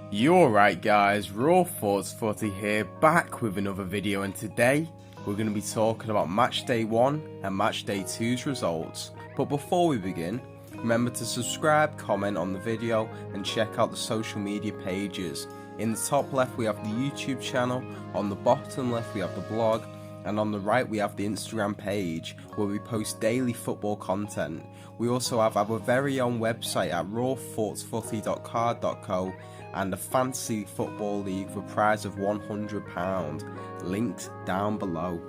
You're right guys, Raw Thoughts Footy here, back with another video, and today we're going to be talking about Match Day 1 and Match Day 2's results. But before we begin, remember to subscribe, comment on the video and check out the social media pages. In the top left we have the YouTube channel, on the bottom left we have the blog, and on the right we have the Instagram page where we post daily football content. We also have our very own website at rawthoughtsfooty.card.co and a fantasy football league for a prize of £100, linked down below.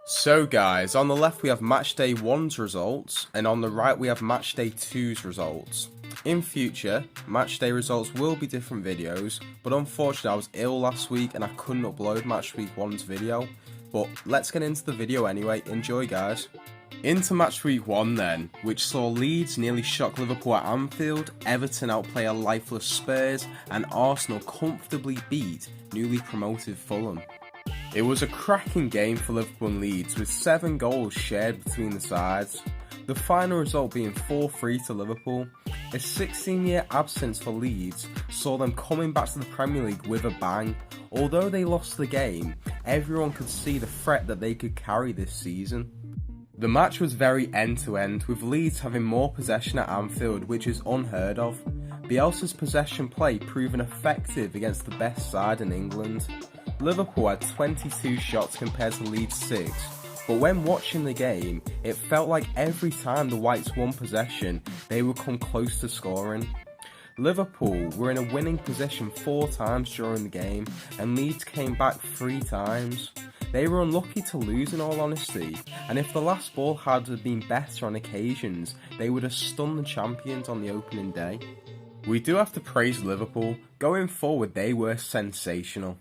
So guys, on the left we have Match Day 1's results, and on the right we have Match Day 2's results. In future, Match Day results will be different videos, but unfortunately I was ill last week and I couldn't upload Match Week 1's video. But let's get into the video anyway, enjoy guys. Into Match Week 1 then, which saw Leeds nearly shock Liverpool at Anfield, Everton outplay a lifeless Spurs, and Arsenal comfortably beat newly promoted Fulham. It was a cracking game for Liverpool and Leeds, with 7 goals shared between the sides. The final result being 4-3 to Liverpool. A 16-year absence for Leeds saw them coming back to the Premier League with a bang. Although they lost the game, everyone could see the threat that they could carry this season. The match was very end-to-end, with Leeds having more possession at Anfield, which is unheard of. Bielsa's possession play proving effective against the best side in England. Liverpool had 22 shots compared to Leeds' 6, but when watching the game, it felt like every time the Whites won possession, they would come close to scoring. Liverpool were in a winning position 4 times during the game, and Leeds came back 3 times. They were unlucky to lose in all honesty, and if the last ball had been better on occasions, they would have stunned the champions on the opening day. We do have to praise Liverpool. Going forward they were sensational,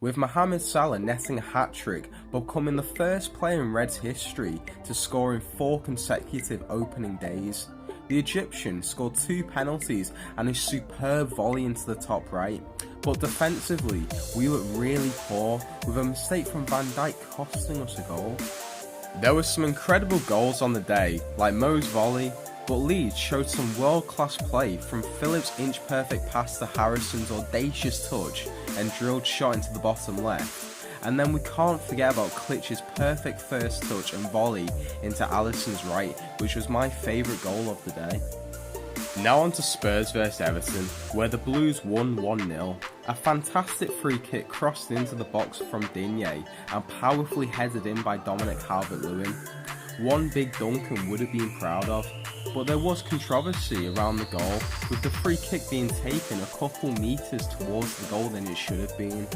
with Mohamed Salah netting a hat-trick, becoming the first player in Reds history to score in 4 consecutive opening days. The Egyptian scored 2 penalties and a superb volley into the top right, but defensively we looked really poor, with a mistake from Van Dijk costing us a goal. There were some incredible goals on the day, like Mo's volley, but Leeds showed some world-class play, from Phillips' inch-perfect pass to Harrison's audacious touch and drilled shot into the bottom left. And then we can't forget about Klitsch's perfect first touch and volley into Alisson's right, which was my favourite goal of the day. Now on to Spurs vs Everton, where the Blues won 1-0. A fantastic free kick crossed into the box from Digne and powerfully headed in by Dominic Calvert-Lewin. One big Duncan would have been proud of, but there was controversy around the goal, with the free kick being taken a couple metres towards the goal than it should have been.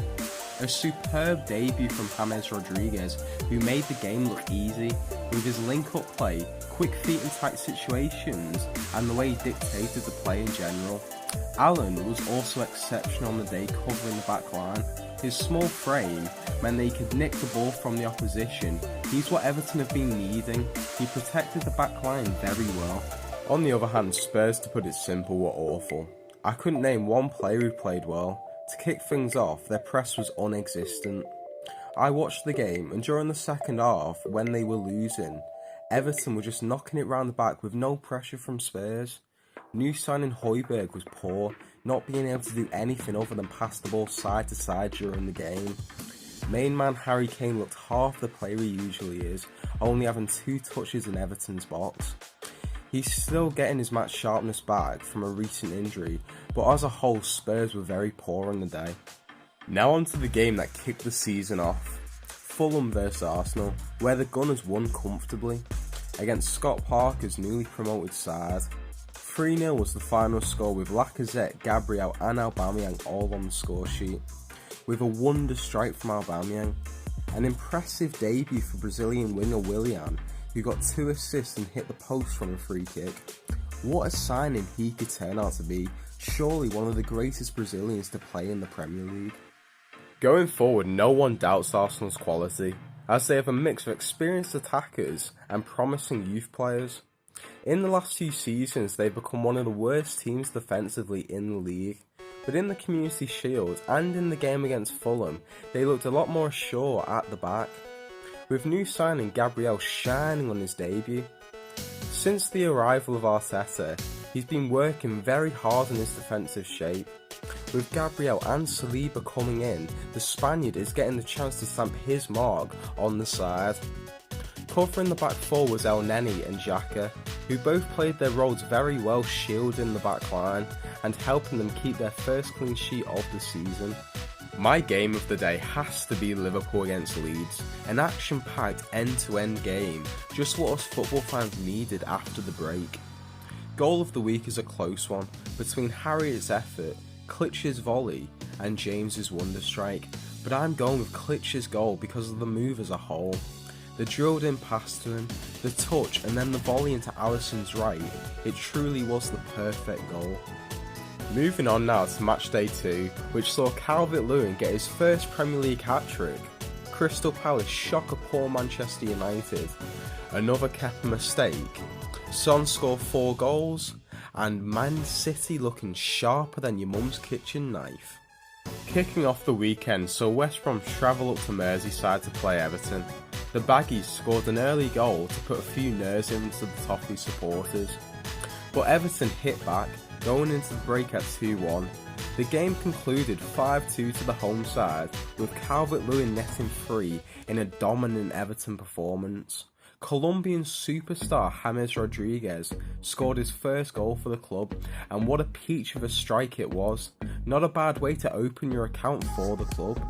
A superb debut from James Rodriguez, who made the game look easy, with his link-up play, quick feet in tight situations, and the way he dictated the play in general. Allen was also exceptional on the day, covering the back line. His small frame meant that he could nick the ball from the opposition. He's what Everton have been needing. He protected the back line very well. On the other hand, Spurs, to put it simple, were awful. I couldn't name one player who played well. To kick things off, their press was non-existent. I watched the game, and during the second half, when they were losing, Everton were just knocking it round the back with no pressure from Spurs. New signing Højbjerg was poor, not being able to do anything other than pass the ball side to side during the game. Main man Harry Kane looked half the player he usually is, only having 2 touches in Everton's box. He's still getting his match sharpness back from a recent injury, but as a whole Spurs were very poor on the day. Now on to the game that kicked the season off. Fulham vs Arsenal, where the Gunners won comfortably against Scott Parker's newly promoted side. 3-0 was the final score, with Lacazette, Gabriel and Aubameyang all on the score sheet, with a wonder strike from Aubameyang. An impressive debut for Brazilian winger Willian, who got 2 assists and hit the post from a free kick. What a signing he could turn out to be, surely one of the greatest Brazilians to play in the Premier League. Going forward, no one doubts Arsenal's quality, as they have a mix of experienced attackers and promising youth players. In the last 2 seasons, they've become one of the worst teams defensively in the league, but in the Community Shield and in the game against Fulham, they looked a lot more sure at the back, with new signing Gabriel shining on his debut. Since the arrival of Arteta, he's been working very hard on his defensive shape. With Gabriel and Saliba coming in, the Spaniard is getting the chance to stamp his mark on the side. Covering the back four was El Neni and Xhaka, who both played their roles very well, shielding the back line and helping them keep their first clean sheet of the season. My game of the day has to be Liverpool against Leeds, an action-packed end-to-end game, just what us football fans needed after the break. Goal of the week is a close one, between Harriet's effort, Klitsch's volley and James's wonder strike, but I'm going with Klitsch's goal because of the move as a whole. The drilled in pass to him, the touch and then the volley into Alisson's right, it truly was the perfect goal. Moving on now to matchday 2, which saw Calvert-Lewin get his first Premier League hat-trick. Crystal Palace shock a poor Manchester United. Another Kepa mistake. Son scored 4 goals, and Man City looking sharper than your mum's kitchen knife. Kicking off the weekend saw West Brom travel up to Merseyside to play Everton. The Baggies scored an early goal to put a few nerves into the Toffee supporters, but Everton hit back, going into the break at 2-1. The game concluded 5-2 to the home side, with Calvert-Lewin netting 3 in a dominant Everton performance. Colombian superstar James Rodriguez scored his first goal for the club, and what a peach of a strike it was. Not a bad way to open your account for the club.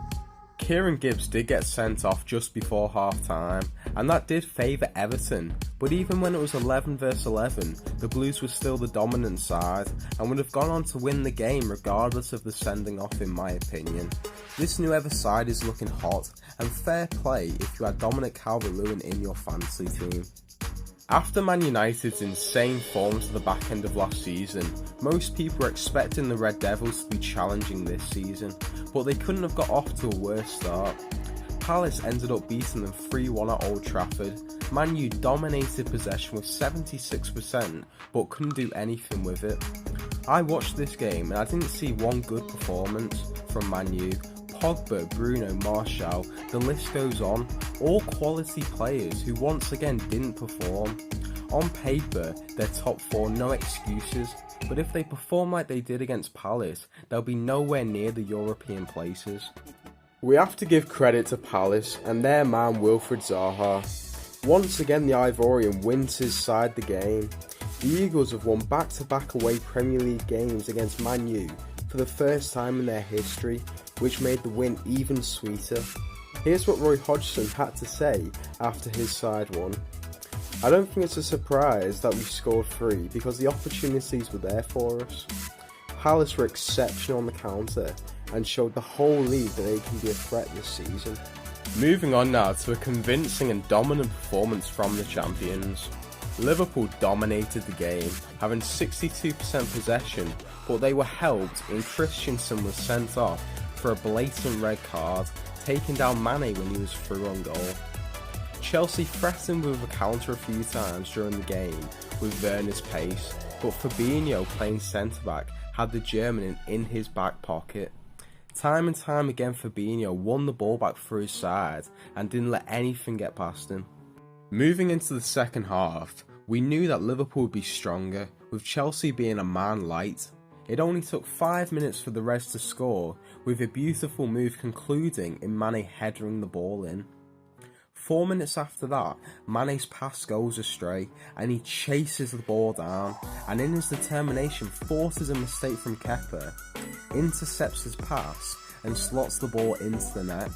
Kieran Gibbs did get sent off just before half time, and that did favour Everton, but even when it was 11 versus 11, the Blues were still the dominant side and would have gone on to win the game regardless of the sending off, in my opinion. This new Ever side is looking hot, and fair play if you had Dominic Calvert-Lewin in your fantasy team. After Man United's insane form to the back end of last season, most people were expecting the Red Devils to be challenging this season, but they couldn't have got off to a worse start. Palace ended up beating them 3-1 at Old Trafford. Man U dominated possession with 76%, but couldn't do anything with it. I watched this game and I didn't see one good performance from Man U. Pogba, Bruno, Martial, the list goes on, all quality players who once again didn't perform. On paper, they're top 4, no excuses, but if they perform like they did against Palace, they'll be nowhere near the European places. We have to give credit to Palace and their man Wilfried Zaha. Once again the Ivorian wins his side the game. The Eagles have won back-to-back away Premier League games against Man U for the first time in their history, which made the win even sweeter. Here's what Roy Hodgson had to say after his side won. I don't think it's a surprise that we scored 3 because the opportunities were there for us. Palace were exceptional on the counter and showed the whole league that they can be a threat this season. Moving on now to a convincing and dominant performance from the champions. Liverpool dominated the game, having 62% possession, but they were helped when Christensen was sent off for a blatant red card, taking down Mane when he was through on goal. Chelsea threatened with a counter a few times during the game with Werner's pace, but Fabinho, playing centre-back, had the German in his back pocket. Time and time again Fabinho won the ball back through his side and didn't let anything get past him. Moving into the second half, we knew that Liverpool would be stronger, with Chelsea being a man light. It only took 5 minutes for the Reds to score, with a beautiful move concluding in Mane headering the ball in. 4 minutes after that, Mane's pass goes astray and he chases the ball down, and in his determination forces a mistake from Kepa, intercepts his pass and slots the ball into the net.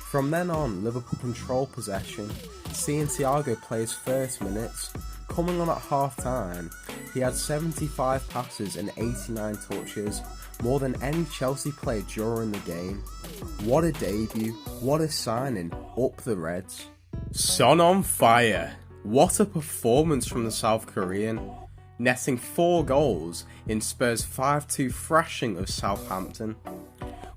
From then on, Liverpool controlled possession, seeing Thiago play his first minutes. Coming on at half time, he had 75 passes and 89 touches, more than any Chelsea player during the game. What a debut, what a signing, up the Reds. Son on fire, what a performance from the South Korean, netting 4 goals in Spurs' 5-2 thrashing of Southampton.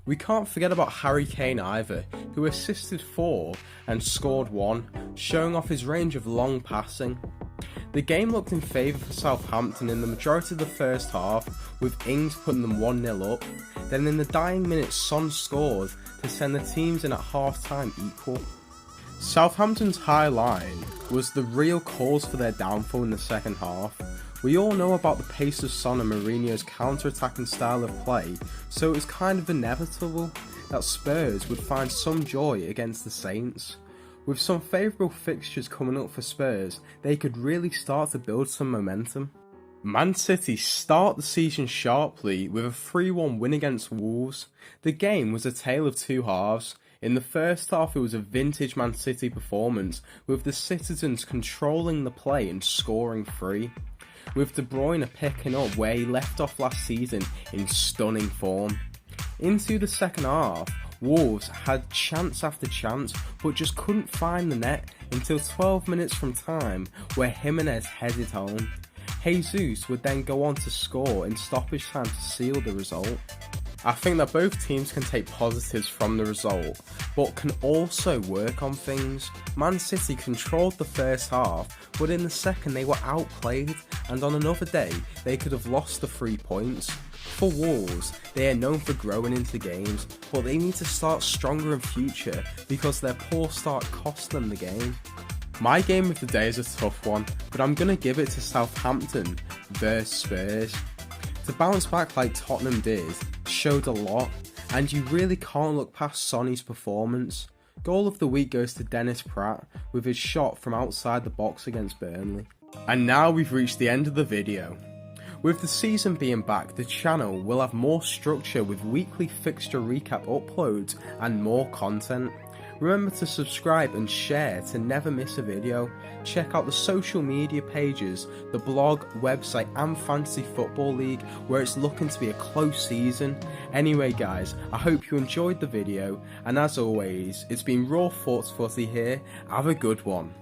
We can't forget about Harry Kane either, who assisted 4 and scored 1, showing off his range of long passing. The game looked in favour for Southampton in the majority of the first half, with Ings putting them 1-0 up. Then in the dying minutes, Son scored to send the teams in at half-time equal. Southampton's high line was the real cause for their downfall in the second half, We all know about the pace of Son and Mourinho's counter-attacking style of play, so it was kind of inevitable that Spurs would find some joy against the Saints. With some favourable fixtures coming up for Spurs, they could really start to build some momentum. Man City start the season sharply with a 3-1 win against Wolves. The game was a tale of two halves. In the first half it was a vintage Man City performance, with the citizens controlling the play and scoring free, with De Bruyne picking up where he left off last season in stunning form. Into the second half, Wolves had chance after chance but just couldn't find the net until 12 minutes from time where Jimenez headed home. Jesus would then go on to score in stoppage time to seal the result. I think that both teams can take positives from the result, but can also work on things. Man City controlled the first half, but in the second they were outplayed, and on another day they could have lost the 3 points. For Wolves, they are known for growing into games, but they need to start stronger in future because their poor start cost them the game. My game of the day is a tough one, but I'm going to give it to Southampton versus Spurs. To bounce back like Tottenham did showed a lot, and you really can't look past Sonny's performance. Goal of the week goes to Dennis Pratt with his shot from outside the box against Burnley. And now we've reached the end of the video. With the season being back, the channel will have more structure with weekly fixture recap uploads and more content. Remember to subscribe and share to never miss a video. Check out the social media pages, the blog, website and Fantasy Football League where it's looking to be a close season. Anyway guys, I hope you enjoyed the video, and as always, it's been Raw Thoughts Footy here. Have a good one.